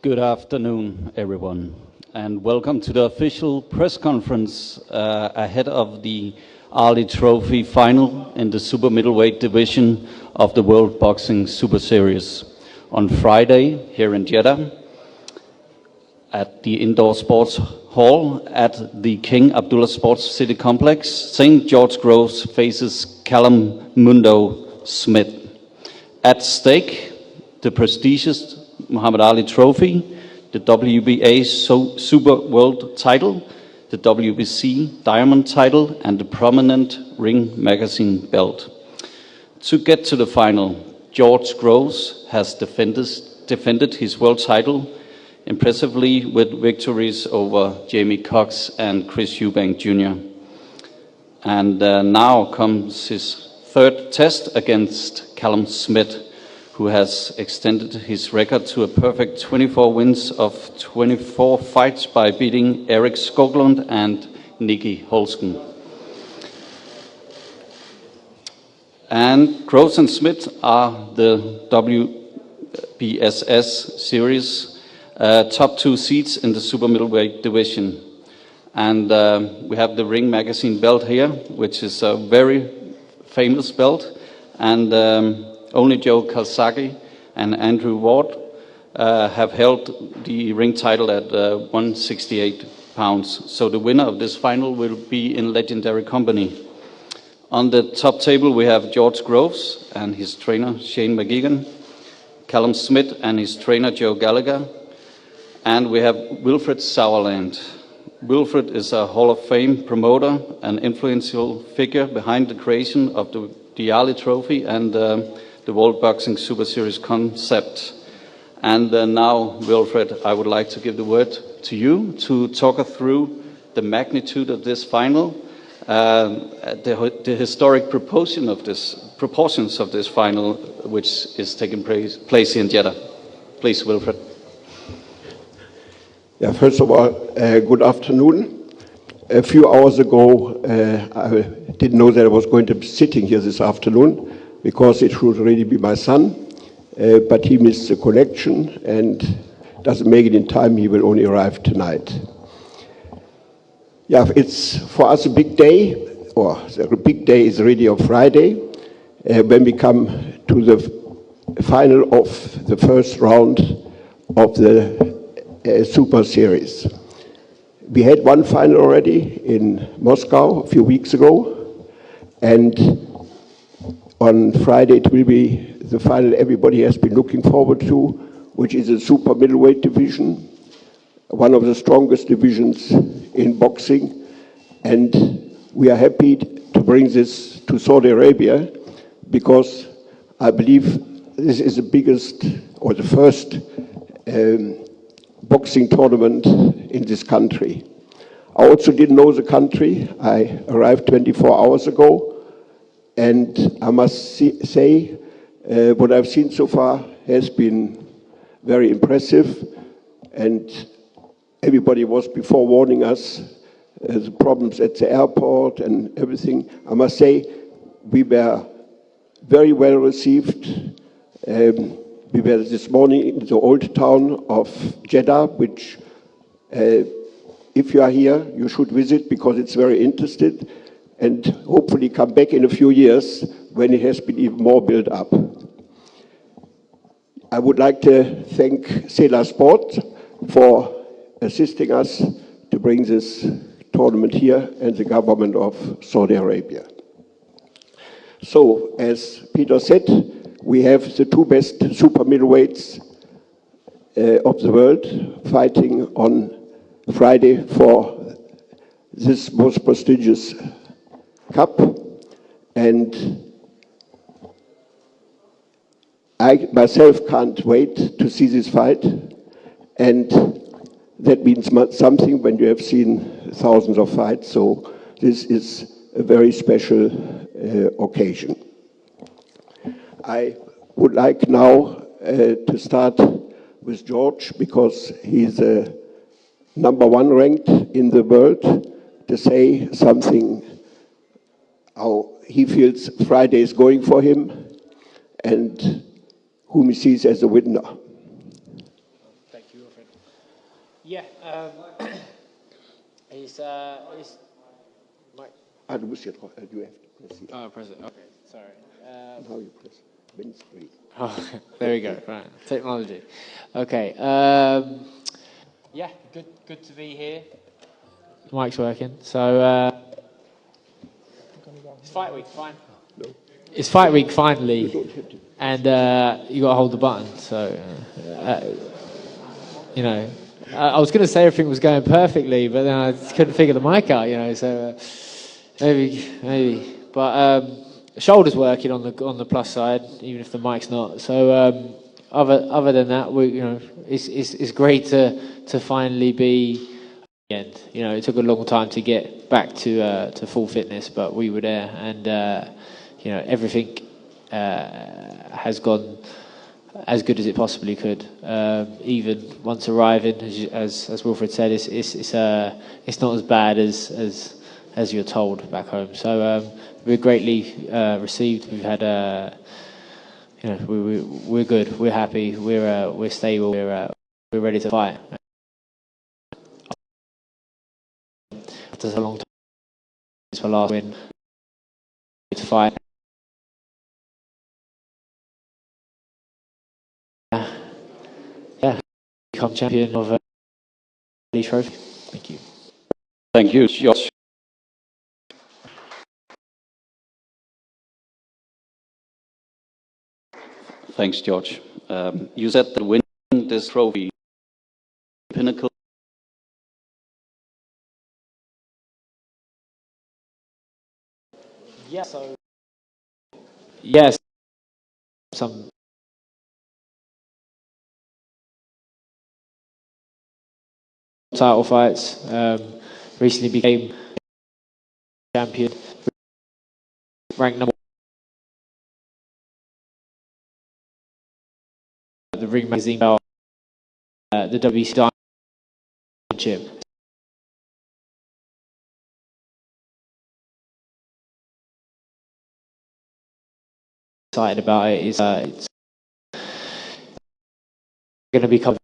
Good afternoon, everyone, and welcome to the official press conference ahead of the Ali Trophy final in the super middleweight division of the World Boxing Super Series on Friday here in Jeddah at the Indoor Sports Hall at the King Abdullah Sports City Complex. St. George Groves faces Callum Mundo Smith. At stake, the prestigious Muhammad Ali Trophy, the WBA Super World title, the WBC Diamond title, and the prominent Ring Magazine belt. To get to the final, George Groves has defended his world title impressively with victories over Jamie Cox and Chris Eubank Jr. And now comes his third test against Callum Smith, who has extended his record to a perfect 24 wins of 24 fights by beating Erik Skoglund and Nicky Holsken. And Groves and Smith are the WBSS series top two seeds in the super middleweight division. And we have the Ring Magazine belt here, which is a very famous belt. And only Joe Calzaghe and Andrew Ward have held the ring title at 168 pounds. So the winner of this final will be in legendary company. On the top table we have George Groves and his trainer Shane McGuigan, Callum Smith and his trainer Joe Gallagher, and we have Wilfred Sauerland. Wilfred is a Hall of Fame promoter and influential figure behind the creation of the Ali Trophy and the World Boxing Super Series concept. And now, Wilfred, I would like to give the word to you to talk us through the magnitude of this final, the historic proportions of this final, which is taking place in Jeddah. Please, Wilfred. Yeah, first of all, good afternoon. A few hours ago, I didn't know that I was going to be sitting here this afternoon, because it should really be my son, but he missed the connection and doesn't make it in time. He will only arrive tonight. Yeah, it's for us a big day, or the big day is really on Friday, when we come to the final of the first round of the Super Series. We had one final already in Moscow a few weeks ago, and on Friday, it will be the final everybody has been looking forward to, which is a super middleweight division, one of the strongest divisions in boxing. And we are happy to bring this to Saudi Arabia, because I believe this is the biggest or the first boxing tournament in this country. I also didn't know the country. I arrived 24 hours ago. And I must say, what I've seen so far has been very impressive. And everybody was before warning us the problems at the airport and everything. I must say, we were very well received. We were this morning in the old town of Jeddah, which, if you are here, you should visit, because it's very interesting. And hopefully come back in a few years when it has been even more built up. I would like to thank Sela Sport for assisting us to bring this tournament here, and the government of Saudi Arabia. So, as Peter said, we have the two best super middleweights of the world fighting on Friday for this most prestigious cup, and I myself can't wait to see this fight, and that means something when you have seen thousands of fights, so this is a very special occasion. I would like now to start with George, because he's #1 ranked in the world, to say something how he feels Friday is going for him and whom he sees as a winner. Thank you. Yeah, he's Mike. Du musst hier drauf, du have to press it. Oh, press it. Okay, sorry. Now you press. When it's free. Oh, there we go. Right, technology. Okay. Yeah, good to be here. Mike's working, so it's fight week, fine. No. It's fight week finally, You don't have to. and you got to hold the button. So, you know, I was going to say everything was going perfectly, but then I just couldn't figure the mic out. You know, so maybe, but shoulders working on the plus side, even if the mic's not. So other than that, it's great to finally be. End. You know, it took a long time to get back to full fitness, but we were there, and you know, everything has gone as good as it possibly could. Even once arriving, as Wilfred said, it's not as bad as you're told back home. So we're greatly received. We've had you know, we're good. We're happy. We're stable. We're ready to fight. After a long time, it's my last win to fight. Yeah, become champion of the trophy. Thank you. Thank you, Josh. Thanks, George. You said that winning this trophy, pinnacle. Yeah. So yes, some title fights. Recently became champion, ranked number the Ring Magazine belt, the WC Championship. Excited about it. It's going to be covered.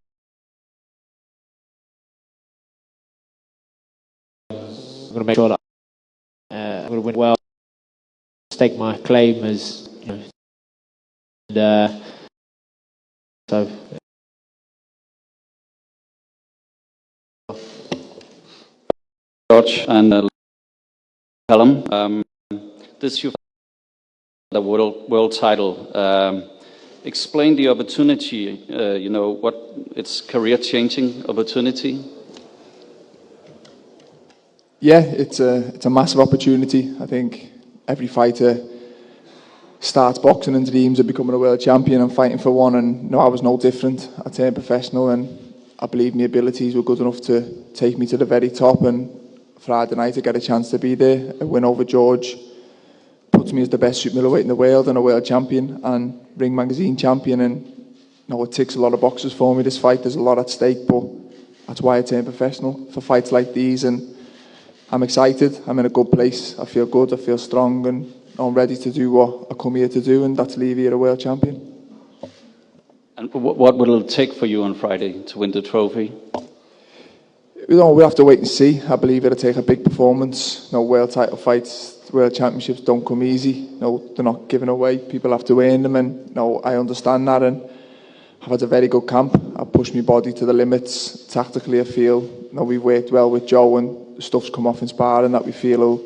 I'm going to make sure that I'm going to win well, stake my claim as, you know, and so. George and Callum, this you the world title. Explain the opportunity. You know what? It's career-changing opportunity. Yeah, it's a massive opportunity. I think every fighter starts boxing and dreams of becoming a world champion and fighting for one, and no, I was no different. I turned professional and I believe my abilities were good enough to take me to the very top, and Friday night I get a chance to be there. A win over George puts me as the best super middleweight in the world and a world champion and Ring Magazine champion, and you know, it ticks a lot of boxes for me, this fight. There's a lot at stake, but that's why I turned professional, for fights like these, and I'm excited. I'm in a good place. I feel good. I feel strong, and I'm ready to do what I come here to do, and that's leave here a world champion. And what will it take for you on Friday to win the trophy? You know, we'll have to wait and see. I believe it'll take a big performance. No, world title fights, world championships don't come easy. No, they're not given away. People have to earn them, and no, I understand that. And I've had a very good camp. I've pushed my body to the limits. Tactically, I feel, you know, we've worked well with Joe, and the stuff's come off in sparring that we feel will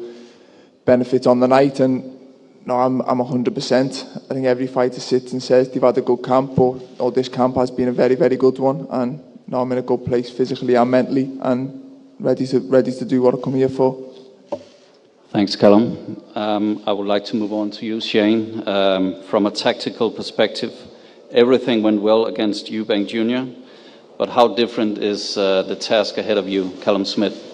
benefit on the night. And no, I'm 100%. I think every fighter sits and says they've had a good camp, but this camp has been a very, very good one. And now I'm in a good place physically and mentally, and ready to do what I come here for. Thanks, Callum. I would like to move on to you, Shane. From a tactical perspective, everything went well against Eubank Jr., but how different is the task ahead of you, Callum Smith?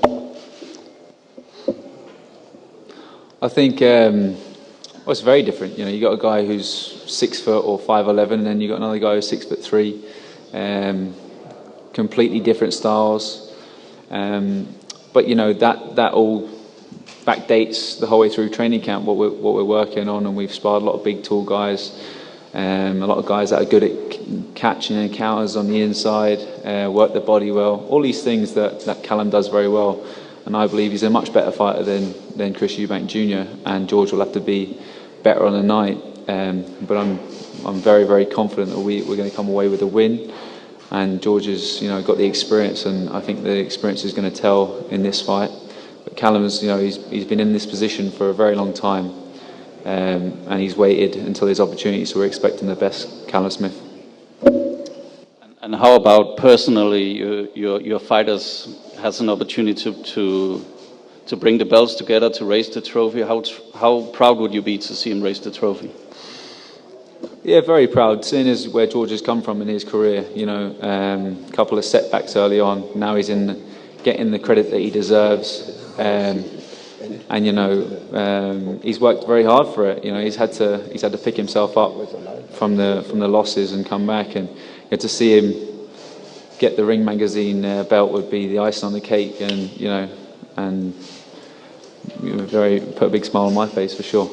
I think well, it's very different. You know, you got a guy who's 6 foot or 5'11", and then you got another guy who's 6'3". Completely different styles, but you know that all backdates the whole way through training camp. What we're working on, and we've sparred a lot of big, tall guys. A lot of guys that are good at catching encounters on the inside, work the body well. All these things that Callum does very well. And I believe he's a much better fighter than Chris Eubank Jr. And George will have to be better on the night. But I'm very, very confident that we're going to come away with a win. And George has, got the experience, and I think the experience is going to tell in this fight. But Callum has, he's been in this position for a very long time, and he's waited until his opportunity. So we're expecting the best Callum Smith. And how about personally, your fighters has an opportunity to bring the belts together to raise the trophy? How proud would you be to see him raise the trophy? Yeah, very proud, seeing as where George has come from in his career. A couple of setbacks early on. Now he's getting the credit that he deserves, and he's worked very hard for it. He's had to pick himself up from the losses and come back, and to see him get the Ring Magazine belt would be the icing on the cake, and put a big smile on my face for sure.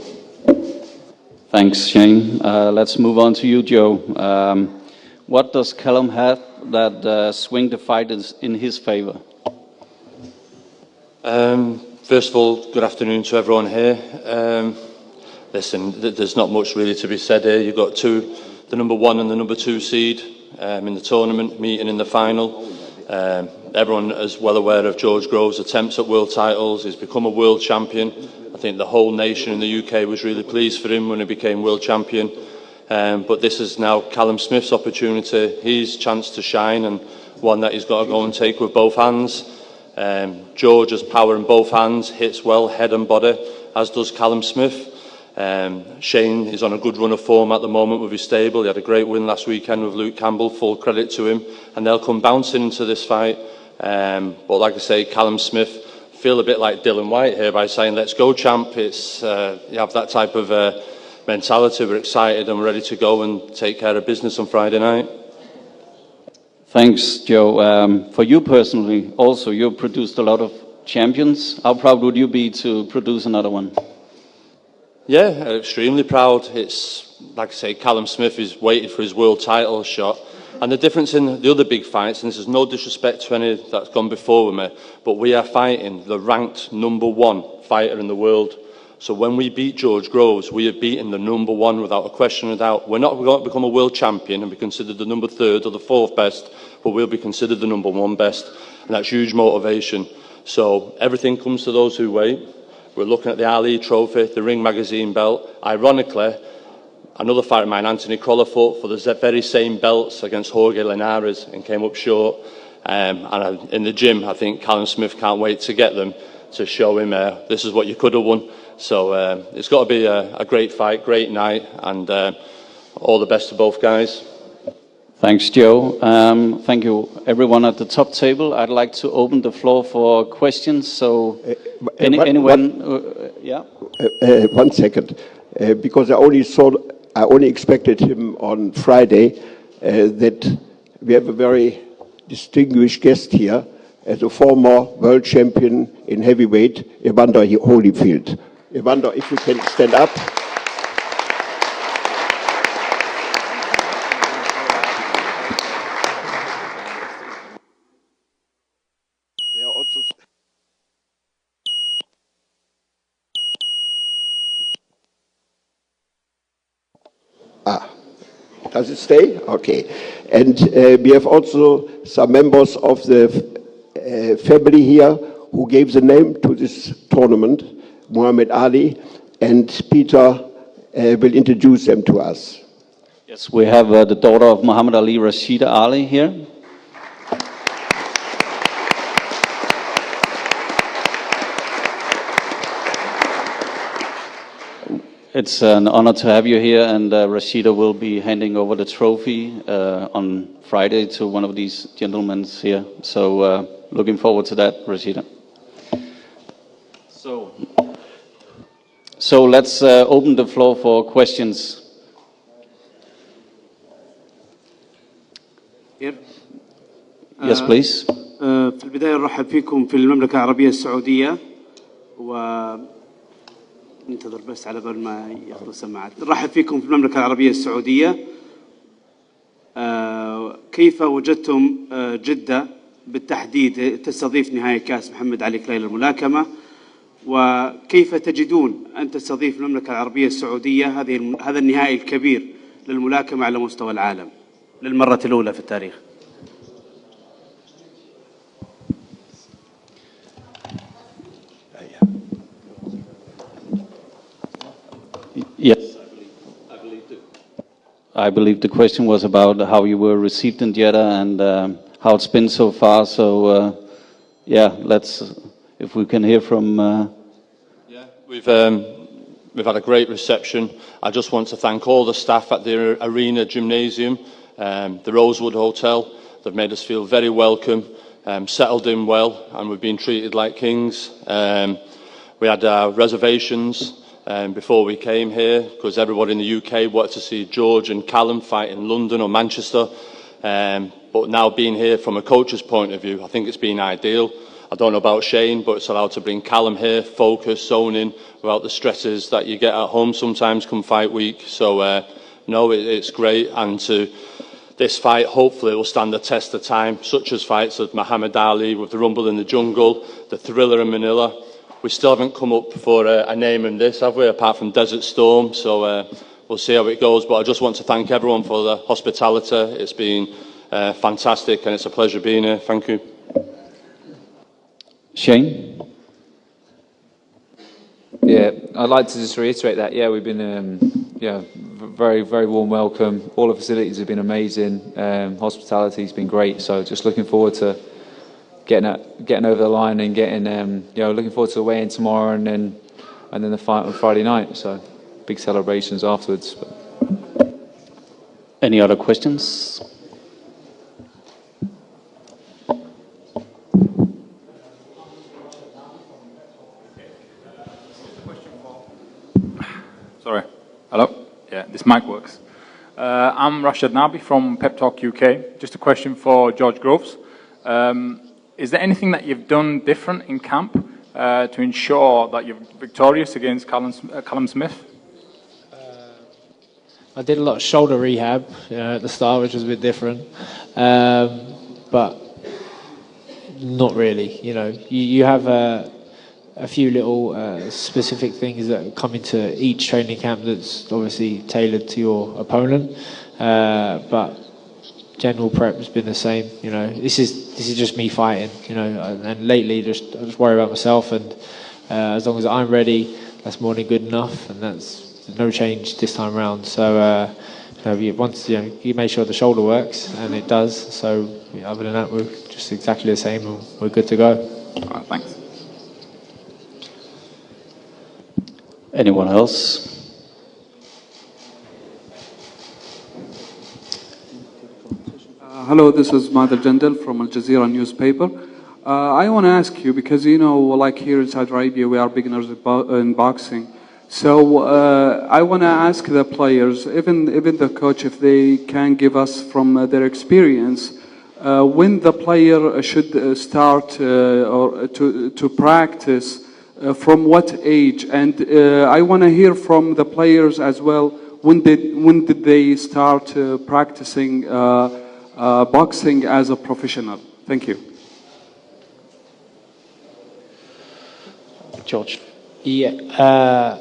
Thanks, Shane. Let's move on to you, Joe. What does Callum have that swing the fight in his favour? First of all, good afternoon to everyone here. Listen, there's not much really to be said here. You've got the number 1 and the number 2 seed in the tournament, meeting in the final. Everyone is well aware of George Groves' attempts at world titles. He's become a world champion. I think the whole nation in the UK was really pleased for him when he became world champion. But this is now Callum Smith's opportunity, his chance to shine, and one that he's got to go and take with both hands. George has power in both hands, hits well, head and body, as does Callum Smith. Shane is on a good run of form at the moment with his stable. He had a great win last weekend with Luke Campbell, full credit to him, and they'll come bouncing into this fight. But like I say, Callum Smith, feel a bit like Dylan White here by saying, let's go, champ. It's you have that type of mentality. We're excited and we're ready to go and take care of business on Friday night. Thanks, Joe. For you personally, also, you've produced a lot of champions. How proud would you be to produce another one? Yeah, extremely proud. It's, like I say, Callum Smith is waiting for his world title shot. And the difference in the other big fights, and this is no disrespect to any that's gone before with me, but we are fighting the ranked number 1 fighter in the world. So when we beat George Groves, we have beaten the number 1 without a question of doubt. We're not going to become a world champion and be considered the number 3rd or the 4th best, but we'll be considered the number 1 best. And that's huge motivation. So everything comes to those who wait. We're looking at the Ali Trophy, the Ring Magazine belt. Ironically, another fighter of mine, Anthony Crolla, fought for the very same belts against Jorge Linares and came up short. And in the gym, I think Callum Smith can't wait to get them to show him this is what you could have won. So it's got to be a great fight, great night, and all the best to both guys. Thanks, Joe. Thank you, everyone at the top table. I'd like to open the floor for questions. So, anyone? Yeah. 1 second, because I only expected him on Friday. That we have a very distinguished guest here, as a former world champion in heavyweight, Evander Holyfield. Evander, if you can stand up. There are also. Does it stay? Okay. And we have also some members of the family here who gave the name to this tournament, Muhammad Ali, and Peter will introduce them to us. Yes, we have the daughter of Muhammad Ali, Rashida Ali, here. It's an honor to have you here, and Rashida will be handing over the trophy on Friday to one of these gentlemen here. So looking forward to that, Rashida. So let's open the floor for questions. Yes, please. في البداية نرحب فيكم في المملكة العربية السعودية ننتظر بس على بال ما ياخذوا السماعات. نرحب فيكم في المملكة العربية السعودية. كيف وجدتم جدة بالتحديد تستضيف نهائي كأس محمد علي كلاي للملاكمة؟ وكيف تجدون أن تستضيف المملكة العربية السعودية هذا النهائي الكبير للملاكمة على مستوى العالم للمرة الأولى في التاريخ؟ Yes, I believe the question was about how you were received in Jeddah and how it's been so far. So, yeah, if we can hear from... Yeah, we've had a great reception. I just want to thank all the staff at the Arena Gymnasium, the Rosewood Hotel. They've made us feel very welcome, settled in well, and we've been treated like kings. We had our reservations before we came here, because everybody in the UK wanted to see George and Callum fight in London or Manchester. But now being here from a coach's point of view, I think it's been ideal. I don't know about Shane, but it's allowed to bring Callum here, focus, zone in, without the stresses that you get at home sometimes come fight week. So, no, it's great. And this fight, hopefully, will stand the test of time, such as fights of Muhammad Ali with the Rumble in the Jungle, the Thriller in Manila. We still haven't come up for a name in this, have we, apart from Desert Storm? So we'll see how it goes. But I just want to thank everyone for the hospitality. It's been fantastic, and it's a pleasure being here. Thank you. Shane? Yeah, I'd like to just reiterate that. Yeah, we've been very, very warm welcome. All the facilities have been amazing. Hospitality's been great. So just looking forward to getting over the line and getting looking forward to the weigh-in tomorrow and then the fight on Friday night. So big celebrations afterwards. Any other questions? Sorry. Hello? Yeah, this mic works. I'm Rashad Nabi from Pep Talk UK. Just a question for George Groves. Is there anything that you've done different in camp to ensure that you're victorious against Callum Smith? I did a lot of shoulder rehab at the start, which was a bit different. But not really. You have a few little specific things that come into each training camp that's obviously tailored to your opponent. But general prep has been the same. This is just me fighting. And lately I just worry about myself, and as long as I'm ready, that's more than good enough, and there's no change this time around. So once you make sure the shoulder works, and it does. So other than that, we're just exactly the same, and we're good to go. All right, thanks. Anyone else? Hello, this is Madhur Jandal from Al Jazeera newspaper. I want to ask you, because like here in Saudi Arabia, we are beginners in boxing. So I want to ask the players, even the coach, if they can give us from their experience, when the player should start or to practice, from what age? And I want to hear from the players as well, when did they start practicing boxing as a professional? Thank you. George? Yeah,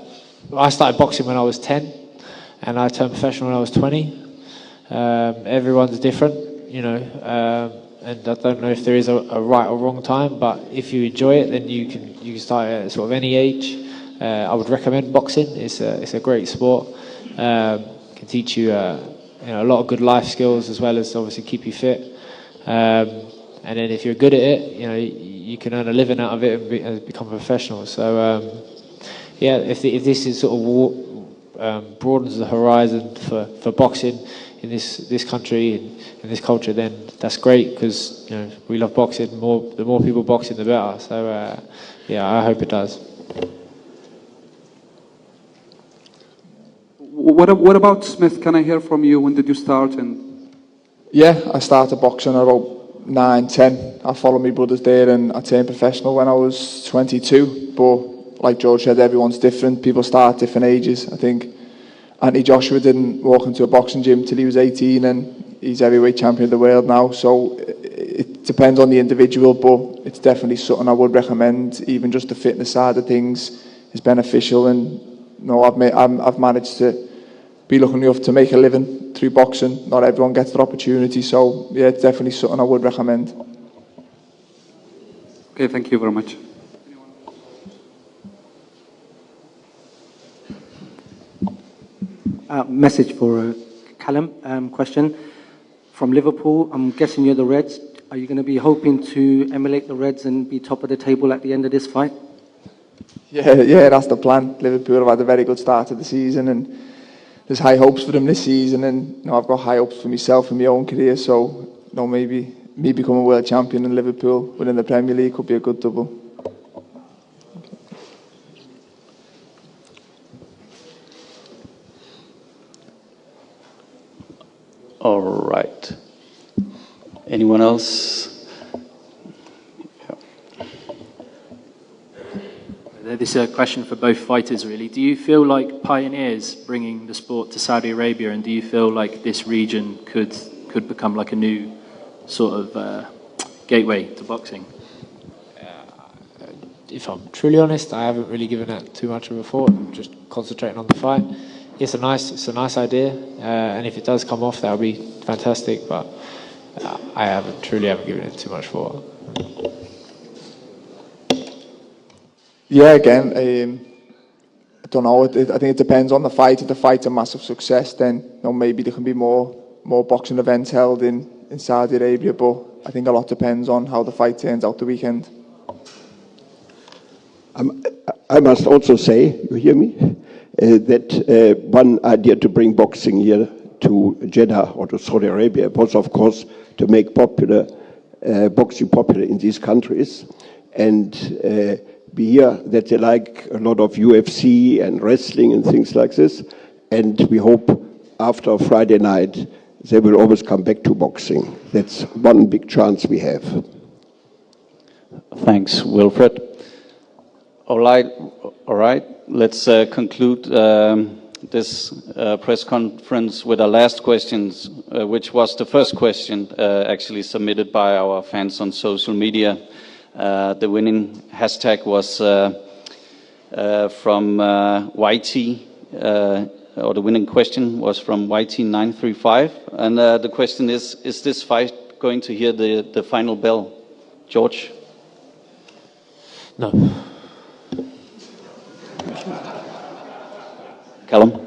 I started boxing when I was 10, and I turned professional when I was 20. Everyone's different, and I don't know if there is a right or wrong time, but if you enjoy it, then you can start at sort of any age. I would recommend boxing. It's a great sport. Can teach you a lot of good life skills, as well as obviously keep you fit. And then if you're good at it, you can earn a living out of it and become a professional. So if this is sort of broadens the horizon for boxing in this country and in this culture, then that's great, because we love boxing. The more people boxing, the better. So I hope it does. What about Smith? Can I hear from you? When did you start? Yeah, I started boxing at about 9, 10. I followed my brothers there, and I turned professional when I was 22. But like George said, everyone's different. People start at different ages. I think Anthony Joshua didn't walk into a boxing gym till he was 18, and he's heavyweight champion of the world now. So it depends on the individual, but it's definitely something I would recommend. Even just the fitness side of things is beneficial. And I've managed to be lucky enough to make a living through boxing. Not everyone gets that opportunity, so yeah, it's definitely something I would recommend. Okay, thank you very much. Message for Callum. Question from Liverpool. I'm guessing you're the Reds. Are you going to be hoping to emulate the Reds and be top of the table at the end of this fight? Yeah, that's the plan. Liverpool have had a very good start to the season, and there's high hopes for them this season. And I've got high hopes for myself and my own career. So maybe me becoming a world champion in Liverpool within the Premier League could be a good double. All right. Anyone else? This is a question for both fighters, really. Do you feel like pioneers bringing the sport to Saudi Arabia, and do you feel like this region could become like a new sort of gateway to boxing? If I'm truly honest, I haven't really given that too much of a thought. I'm just concentrating on the fight. It's a nice idea, and if it does come off, that would be fantastic. But I truly haven't given it too much thought. Yeah, again, I don't know. I think it depends on the fight. If the fight's a massive success, then maybe there can be more boxing events held in Saudi Arabia. But I think a lot depends on how the fight turns out the weekend. I must also say, you hear me, that one idea to bring boxing here to Jeddah or to Saudi Arabia was, of course, to make boxing popular in these countries. And we hear that they like a lot of UFC and wrestling and things like this. And we hope after Friday night, they will always come back to boxing. That's one big chance we have. Thanks, Wilfred. All right. Let's conclude this press conference with our last questions, which was the first question actually submitted by our fans on social media. The winning hashtag was from YT, or the winning question was from YT935. And the question is this fight going to hear the final bell? George? No. Callum?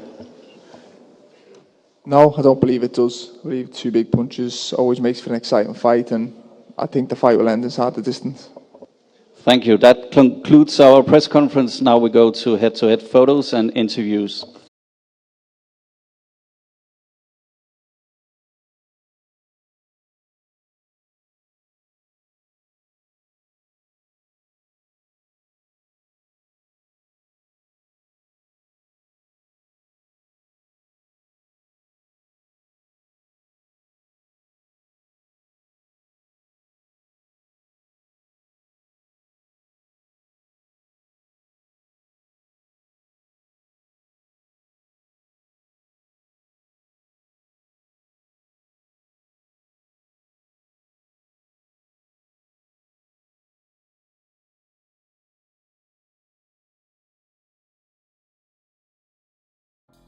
No, I don't believe it does. I believe two big punches always makes for an exciting fight, and I think the fight will end inside the distance. Thank you. That concludes our press conference. Now we go to head-to-head photos and interviews.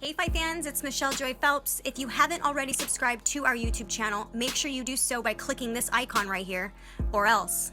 Hey Fight fans, it's Michelle Joy Phelps. If you haven't already subscribed to our YouTube channel, make sure you do so by clicking this icon right here, or else.